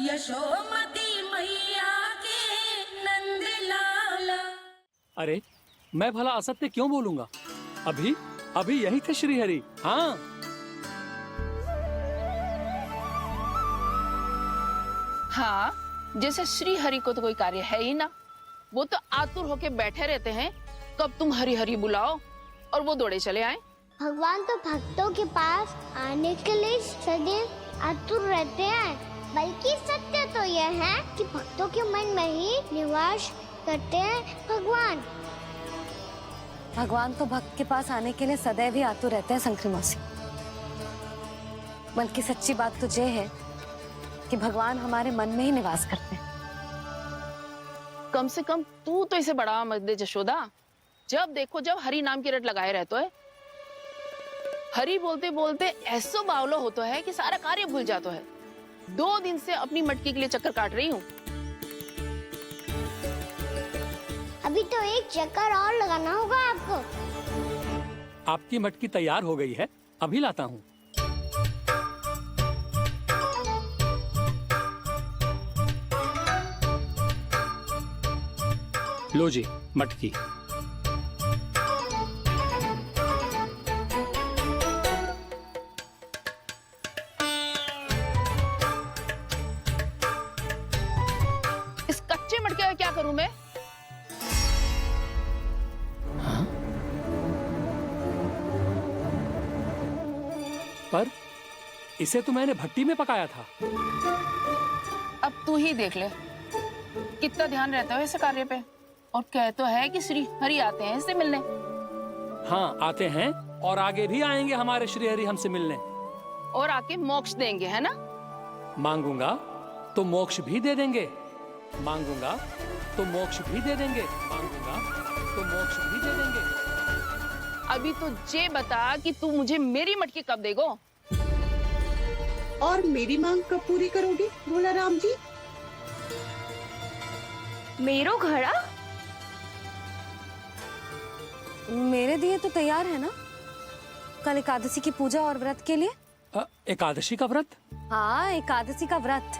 यशोमती मैया के नंद लाला। अरे मैं भला असत्य क्यों बोलूंगा? अभी अभी यही थे श्रीहरि। हाँ, हाँ, जैसे श्री हरि को तो कोई कार्य है ही ना। वो तो आतुर होके बैठे रहते हैं, कब तुम हरि हरि बुलाओ और वो दौड़े चले आए। भगवान तो भक्तों के पास आने के लिए सदैव आतुर रहते हैं। बल्कि सत्य तो यह है कि भक्तों के मन में ही निवास करते हैं भगवान। भगवान तो भक्त के पास आने के लिए सदैव ही आतुर रहते हैं शंकरी मौसी। बल्कि सच्ची बात तो ये है कि भगवान हमारे मन में ही निवास करते हैं। कम से कम तू तो इसे बढ़ावा मत दे जशोदा। जब देखो जब हरि नाम की रट लगाए रहते है। हरि बोलते बोलते ऐसो बावलो होता है कि सारा कार्य भूल जाता है। 2 दिन से अपनी मटकी के लिए चक्कर काट रही हूँ। अभी तो एक चक्कर और लगाना होगा आपको। आपकी मटकी तैयार हो गई है, अभी लाता हूँ। लो जी मटकी। इस कच्चे मटके का क्या करूं मैं? हाँ? पर इसे तो मैंने भट्टी में पकाया था। अब तू ही देख ले कितना ध्यान रहता है इस कार्य पे। और कह तो है कि श्री हरि आते हैं इससे मिलने। हाँ आते हैं और आगे भी आएंगे हमारे श्रीहरि हमसे मिलने। और आके मोक्ष देंगे, है ना? मांगूंगा तो मोक्ष भी दे देंगे, मांगूंगा तो मोक्ष भी दे देंगे, मांगूंगा तो मोक्ष भी दे देंगे। अभी तो ये बता कि तू मुझे मेरी मटकी कब देगो? और मेरी मांग कब पूरी करोगे भोला राम जी? मेरो घड़ा मेरे दिए तो तैयार है ना, कल एकादशी की पूजा और व्रत के लिए। एकादशी का व्रत? हाँ, एकादशी का व्रत।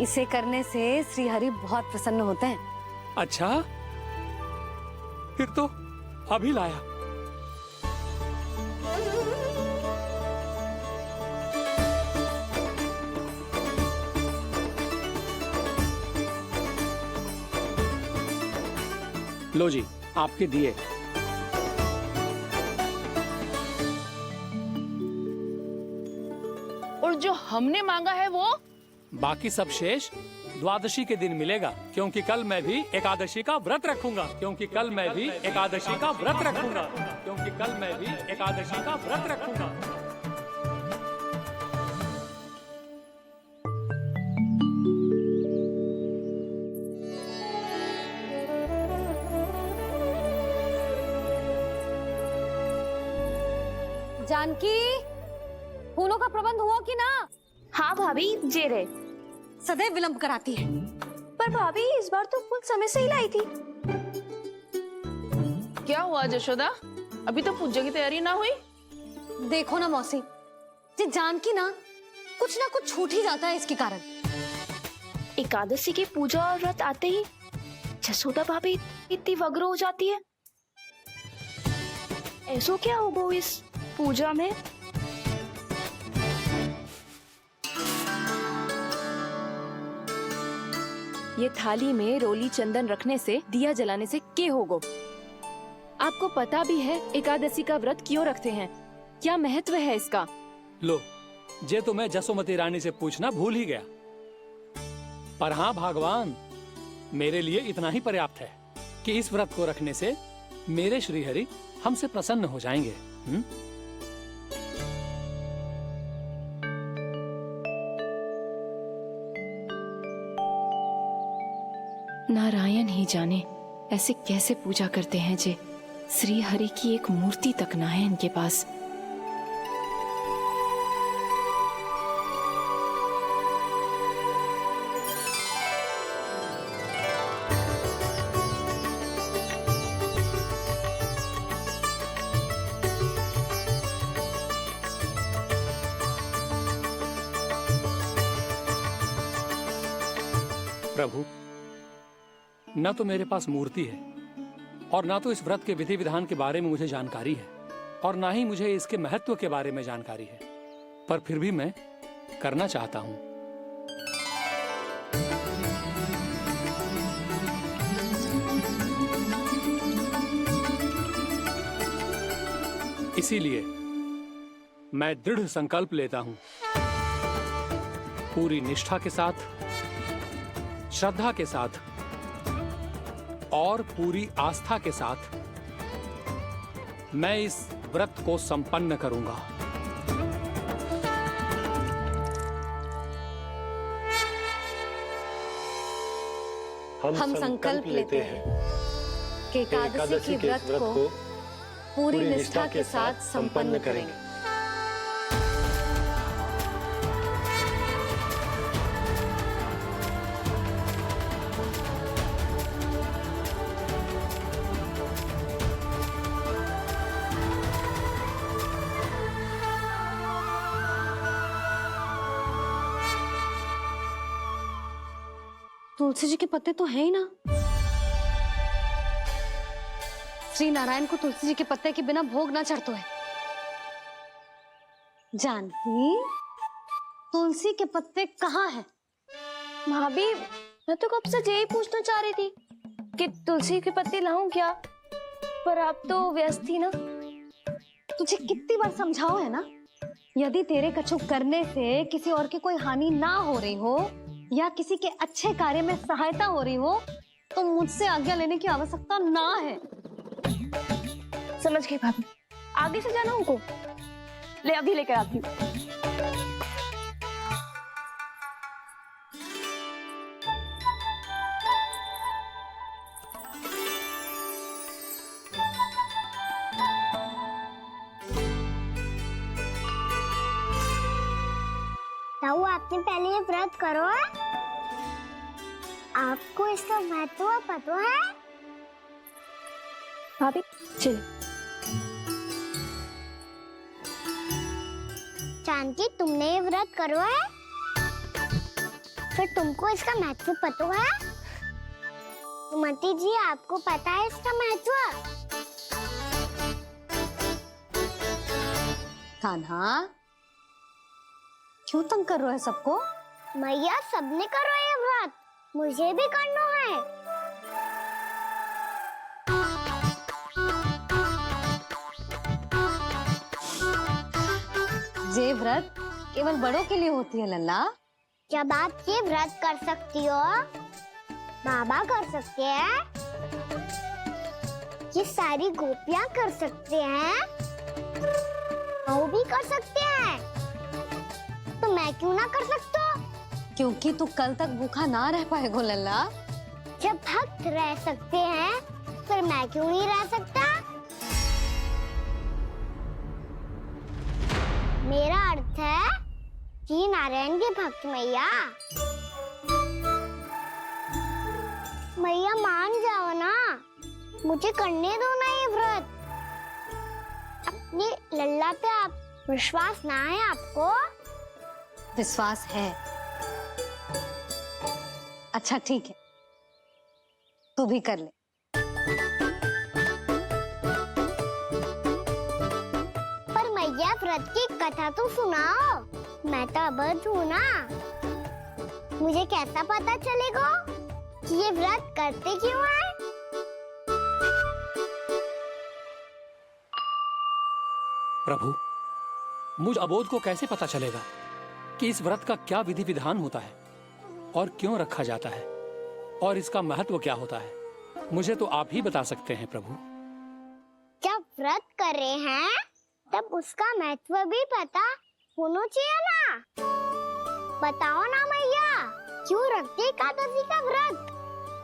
इसे करने से श्री हरि बहुत प्रसन्न होते हैं। अच्छा, फिर तो अभी लाया। लो जी आपके दिए। और जो हमने मांगा है वो? बाकी सब शेष द्वादशी के दिन मिलेगा, क्योंकि कल मैं भी एकादशी का व्रत रखूंगा, क्योंकि कल मैं भी एकादशी का व्रत रखूंगा, क्योंकि कल मैं भी एकादशी का व्रत रखूंगा। जानकी, फूलों का प्रबंध हुआ कि ना? हाँ भाभी, जे रहे। सदैव विलंब कराती है। पर भाभी इस बार तो फूल समय से ही लाई थी। क्या हुआ जशोदा? अभी तो पूजा की तैयारी ना हुई? देखो ना मौसी, ये जानकी ना कुछ छूट ही जाता है इसके कारण। एकादशी की पूजा और व्रत आते ही जसोदा भाभी इतनी वग्र हो जाती है। ऐसो क्या होगा इस पूजा में? ये थाली में रोली चंदन रखने से, दिया जलाने से के होगो? आपको पता भी है एकादशी का व्रत क्यों रखते हैं? क्या महत्व है इसका? लो, जे तो मैं जसोमती रानी से पूछना भूल ही गया। पर हाँ भगवान, मेरे लिए इतना ही पर्याप्त है कि इस व्रत को रखने से मेरे श्रीहरि हमसे प्रसन्न हो जाएंगे। नारायण ही जाने ऐसे कैसे पूजा करते हैं जे श्री हरि की एक मूर्ति तक ना है इनके पास। प्रभु, न तो मेरे पास मूर्ति है और ना तो इस व्रत के विधि विधान के बारे में मुझे जानकारी है और ना ही मुझे इसके महत्व के बारे में जानकारी है, पर फिर भी मैं करना चाहता हूं। इसीलिए मैं दृढ़ संकल्प लेता हूं, पूरी निष्ठा के साथ, श्रद्धा के साथ और पूरी आस्था के साथ मैं इस व्रत को संपन्न करूंगा। हम संकल्प लेते हैं कि एकादशी के व्रत को पूरी निष्ठा के साथ संपन्न करेंगे। तुलसी जी के पत्ते तो हैं ही ना। श्री नारायण को तुलसी जी के पत्ते के बिना भोग ना चढ़तो है। जानकी, तुलसी के पत्ते कहाँ हैं? भाभी, मैं तो कब से यही पूछना चाह रही थी कि तुलसी के पत्ते लाऊं क्या, पर आप तो व्यस्त थी ना। तुझे कितनी बार समझाओ है ना, यदि तेरे कछु करने से किसी और की कोई हानि ना हो रही हो या किसी के अच्छे कार्य में सहायता हो रही हो तो मुझसे आज्ञा लेने की आवश्यकता ना है। समझ गई भाभी, आगे से जाना उनको। ले अभी लेकर आती हूँ। ताऊ, आपने पहले ये व्रत करो है? आपको इसका महत्व पता है? भाभी चलिए। जानकी, तुमने ये व्रत करो है? फिर तुमको इसका महत्व पता है? सुमति जी, आपको पता है इसका महत्व? कान्हा, क्यों तंग कर रहे हो सबको? मैया, सबने करो ये व्रत, मुझे भी करना है। ये व्रत केवल बड़ों के लिए होती है लल्ला। जब आप ये व्रत कर सकती हो, बाबा कर सकते हैं, ये सारी गोपियां कर सकते हैं, वो भी कर सकते हैं, तो मैं क्यों ना कर सकता? क्योंकि तू कल तक भूखा ना रह पाएगा लल्ला। जब भक्त रह सकते हैं, फिर मैं क्यों नहीं रह सकता? मेरा अर्थ है कि नारायण के भक्त मैया। मैया, मान जाओ ना, मुझे करने दो ना ये व्रत। अपनी लल्ला पे आप विश्वास ना है आपको? विश्वास है। अच्छा ठीक है, तू भी कर ले। पर मैया, व्रत की कथा तो सुनाओ, मैं तो अबध हूँ ना। मुझे कैसा पता चलेगा कि ये व्रत करते क्यों हैं? प्रभु, मुझ अबोध को कैसे पता चलेगा कि इस व्रत का क्या विधि विधान होता है और क्यों रखा जाता है और इसका महत्व क्या होता है? मुझे तो आप ही बता सकते हैं प्रभु। जब व्रत कर रहे हैं तब उसका महत्व भी पता होना चाहिए ना। बताओ ना मैया, क्यों रखते एकादशी का व्रत?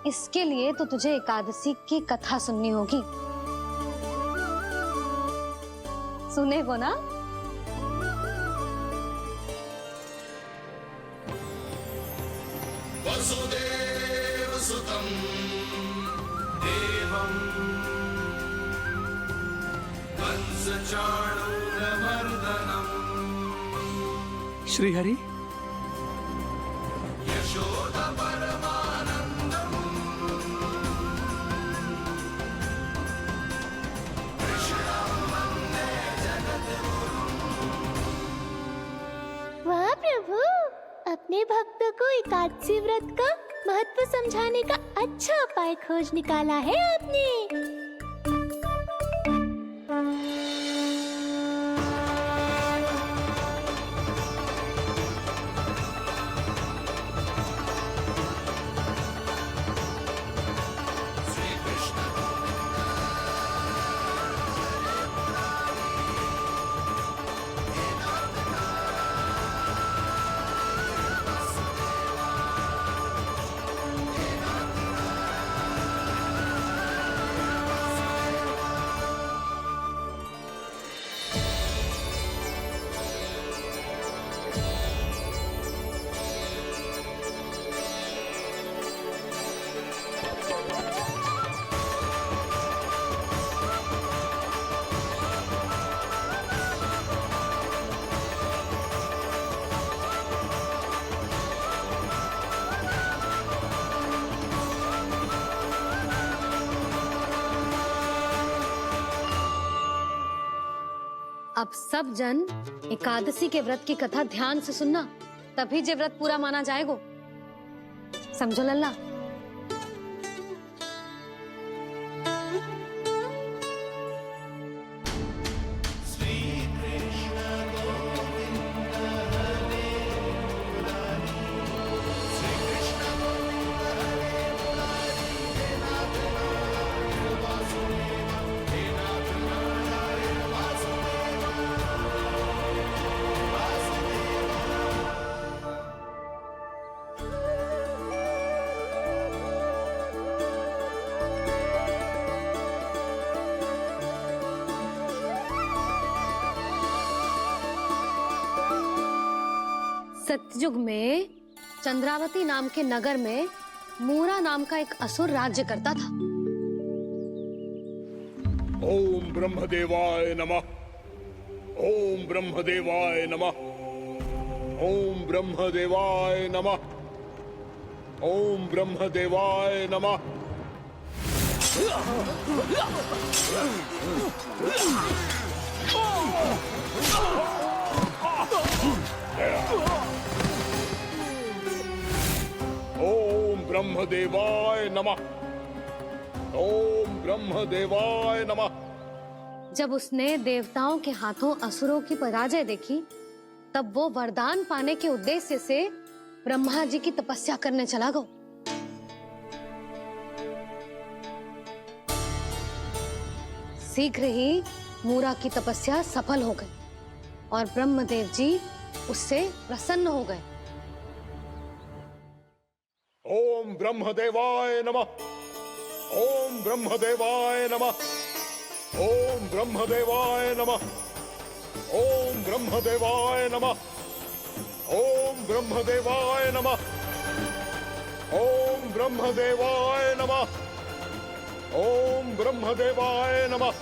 इसके लिए तो तुझे एकादशी की कथा सुननी होगी। सुनेगो ना? वसुदेव सुतं देवं कंसचाणूरमर्दनम् श्रीहरि, यशोदा परमानन्दं अपने भक्तों को एकादशी व्रत का महत्व समझाने का अच्छा उपाय खोज निकाला है आपने। अब सब जन एकादशी के व्रत की कथा ध्यान से सुनना, तभी जे व्रत पूरा माना जाएगा। समझो लल्ला। सतयुग में चंद्रावती नाम के नगर में मूरा नाम का एक असुर राज्य करता था। ओम ब्रह्मदेवाय नमः। ओम ब्रह्मदेवाय नमः। ओम ब्रह्मदेवाय नमः। ओम ब्रह्मदेवाय नमः। ओम ब्रह्मदेवाय नमः। ओम ब्रह्मदेवाय नमः। जब उसने देवताओं के हाथों असुरों की पराजय देखी, तब वो वरदान पाने के उद्देश्य से ब्रह्मा जी की तपस्या करने चला गया। शीघ्र ही मूरा की तपस्या सफल हो गई और ब्रह्मदेव जी उससे प्रसन्न हो गए। ओम ब्रह्मदेवाय नमः। ओम ब्रह्मदेवाय नमः। ओम ब्रह्मदेवाय नमः। ओम ब्रह्मदेवाय नमः। ओम ब्रह्मदेवाय नमः। ओम ब्रह्मदेवाय नमः। ओम ब्रह्मदेवाय नमः।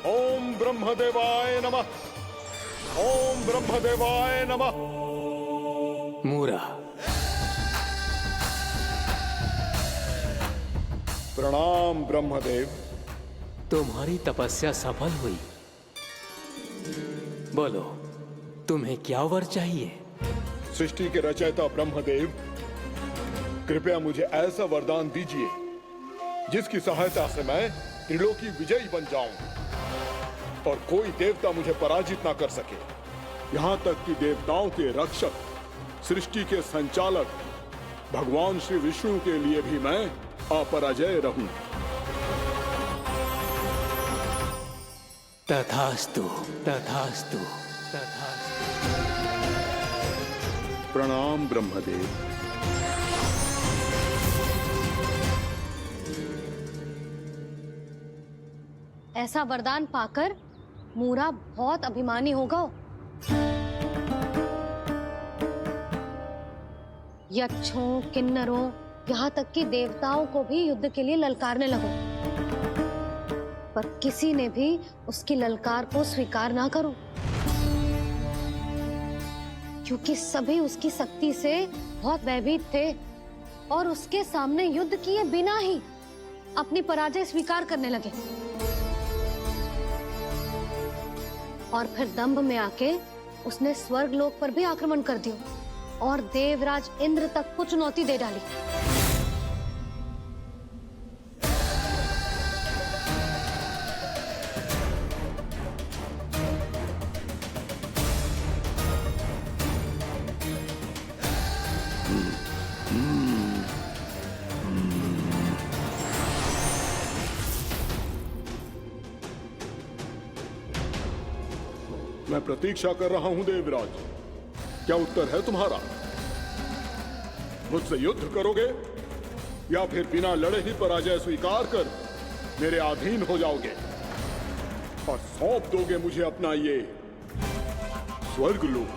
ओम ब्रह्मदेवाय नमः। ओम ब्रह्मदेवाय नमः। मूरा, प्रणाम ब्रह्मदेव। तुम्हारी तपस्या सफल हुई। बोलो, तुम्हें क्या वर चाहिए? सृष्टि के रचयिता ब्रह्मदेव, कृपया मुझे ऐसा वरदान दीजिए जिसकी सहायता से मैं त्रिलोकी विजयी बन जाऊं और कोई देवता मुझे पराजित ना कर सके। यहाँ तक कि देवताओं के रक्षक, सृष्टि के संचालक भगवान श्री विष्णु के लिए भी मैं अपराजय रहूं। तथास्तु, तथास्तु, तथास्तु। प्रणाम ब्रह्मदेव। ऐसा वरदान पाकर मूरा बहुत अभिमानी होगा। यक्षों, किन्नरों, यहाँ तक कि देवताओं को भी युद्ध के लिए ललकारने लगो, पर किसी ने भी उसकी ललकार को स्वीकार ना करो, क्योंकि सभी उसकी शक्ति से बहुत भयभीत थे और उसके सामने युद्ध किए बिना ही अपनी पराजय स्वीकार करने लगे और फिर दंभ में आके उसने स्वर्ग लोक पर भी आक्रमण कर दिया। और देवराज इंद्र तक को चुनौती दे डाली। मैं प्रतीक्षा कर रहा हूं देवराज, क्या उत्तर है तुम्हारा? मुझसे युद्ध करोगे या फिर बिना लड़े ही पराजय स्वीकार कर मेरे अधीन हो जाओगे और सौंप दोगे मुझे अपना ये स्वर्ग लोक?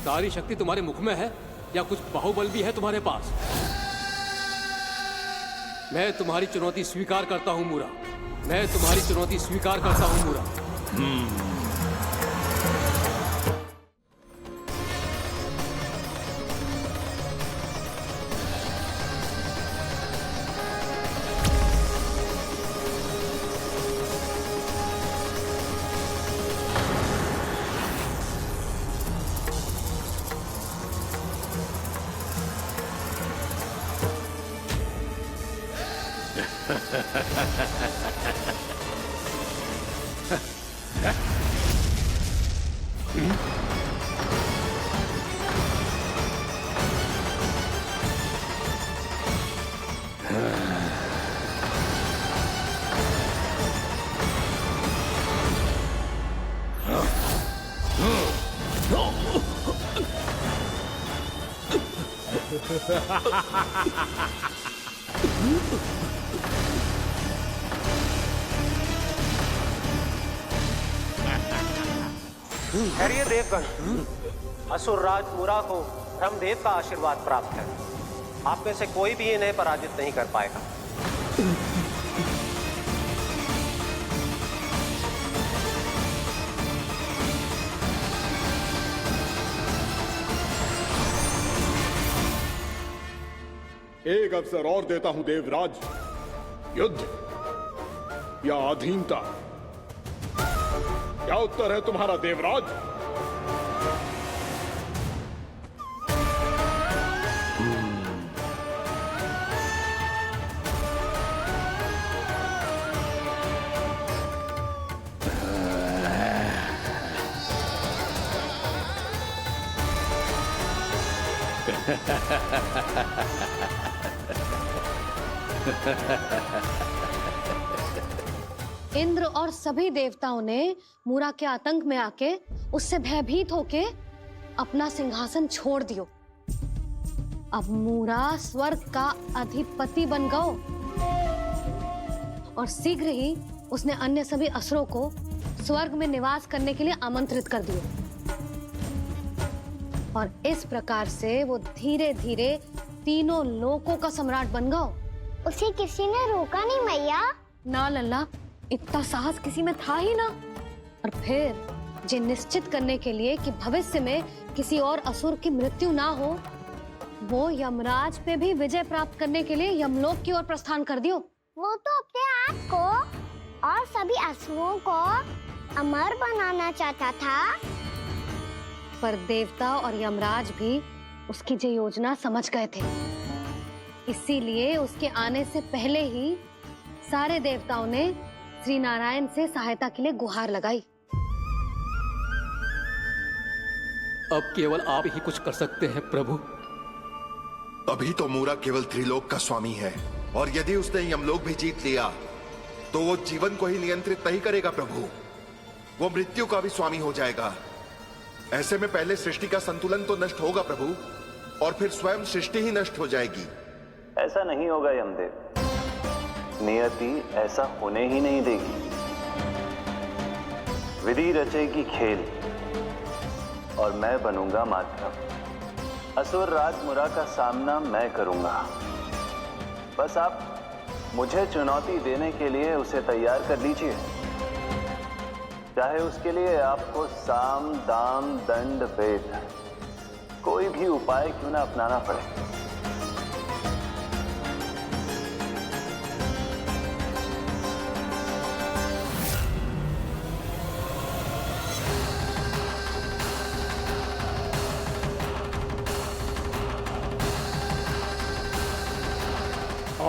सारी शक्ति तुम्हारे मुख में है या कुछ बाहुबल भी है तुम्हारे पास? मैं तुम्हारी चुनौती स्वीकार करता हूं मूरा, मैं तुम्हारी चुनौती स्वीकार करता हूं मूरा। खैरिए देवगण, असुर राज मुरा को ब्रह्मदेव का आशीर्वाद प्राप्त है। आप में से कोई भी इन्हें पराजित नहीं कर पाएगा। एक अवसर और देता हूं देवराज, युद्ध या अधीनता, क्या उत्तर है तुम्हारा देवराज? इंद्र और सभी देवताओं ने मूरा के आतंक में आके उससे भयभीत होके अपना सिंहासन छोड़ दियो। अब मूरा स्वर्ग का अधिपति बन गयो और शीघ्र ही उसने अन्य सभी असुरों को स्वर्ग में निवास करने के लिए आमंत्रित कर दियो। और इस प्रकार से वो धीरे धीरे तीनों लोकों का सम्राट बन गयो। उसे किसी ने रोका नहीं मैया। ना लल्ला, इतना साहस किसी में था ही ना। और फिर ये निश्चित करने के लिए कि भविष्य में किसी और असुर की मृत्यु ना हो, वो यमराज पे भी विजय प्राप्त करने के लिए यमलोक की ओर प्रस्थान कर दियो। वो तो अपने आप को और सभी असुरों को अमर बनाना चाहता था। पर देवता और यमराज भी उसकी ये योजना समझ गए थे। इसीलिए उसके आने से पहले ही सारे देवताओं ने श्री नारायण से सहायता के लिए गुहार लगाई। अब केवल आप ही कुछ कर सकते हैं प्रभु। अभी तो मूरा केवल त्रिलोक का स्वामी है और यदि उसने यमलोक भी जीत लिया तो वो जीवन को ही नियंत्रित नहीं करेगा प्रभु, वो मृत्यु का भी स्वामी हो जाएगा। ऐसे में पहले सृष्टि का संतुलन तो नष्ट होगा प्रभु, और फिर स्वयं सृष्टि ही नष्ट हो जाएगी। ऐसा नहीं होगा यमदेव, नियति ऐसा होने ही नहीं देगी। विधि रचेगी खेल और मैं बनूंगा माध्यम। असुर राज मुरा का सामना मैं करूंगा। बस आप मुझे चुनौती देने के लिए उसे तैयार कर लीजिए, चाहे उसके लिए आपको साम दाम दंड भेद कोई भी उपाय क्यों ना अपनाना पड़े।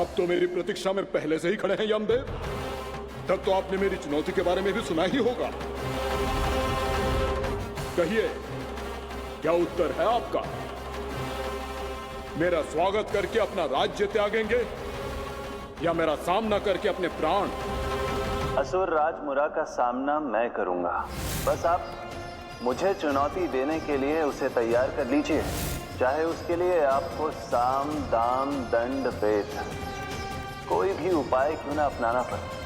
आप तो मेरी प्रतीक्षा में पहले से ही खड़े हैं यमदेव। तब तो आपने मेरी चुनौती के बारे में भी सुना ही होगा। कहिए, क्या उत्तर है आपका? मेरा स्वागत करके अपना राज्य त्यागेंगे या मेरा सामना करके अपने प्राण? असुर राज मुरा का सामना मैं करूंगा। बस आप मुझे चुनौती देने के लिए उसे तैयार कर लीजिए, चाहे उसके लिए आपको साम दाम दंड भेद कोई भी उपाय क्यों ना अपनाना पड़े।